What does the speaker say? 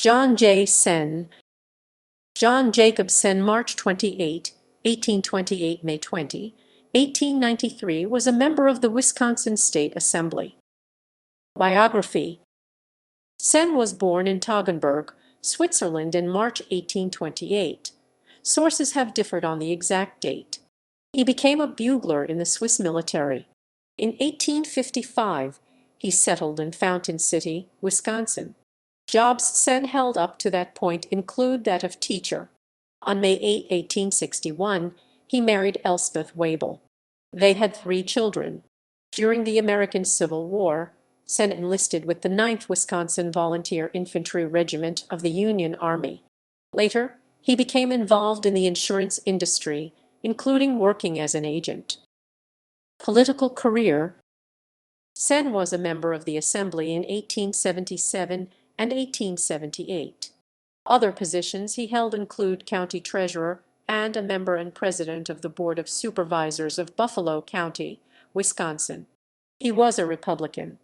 John J. Senn. John Jacob Senn, March 28, 1828 – May 20, 1893, was a member of the Wisconsin State Assembly. Biography. Senn was born in Toggenburg, Switzerland in March 1828. Sources have differed on the exact date. He became a bugler in the Swiss military. In 1855, he settled in Fountain City, Wisconsin. Jobs Senn held up to that point include that of teacher. On May 8, 1861, he married Elspeth Wabel. They had 3 children. During the American Civil War, Senn enlisted with the 9th Wisconsin Volunteer Infantry Regiment of the Union Army. Later, he became involved in the insurance industry, including working as an agent. Political career. Senn was a member of the Assembly in 1877 and 1878. Other positions he held include county treasurer and a member and president of the Board of Supervisors of Buffalo County, Wisconsin. He was a Republican.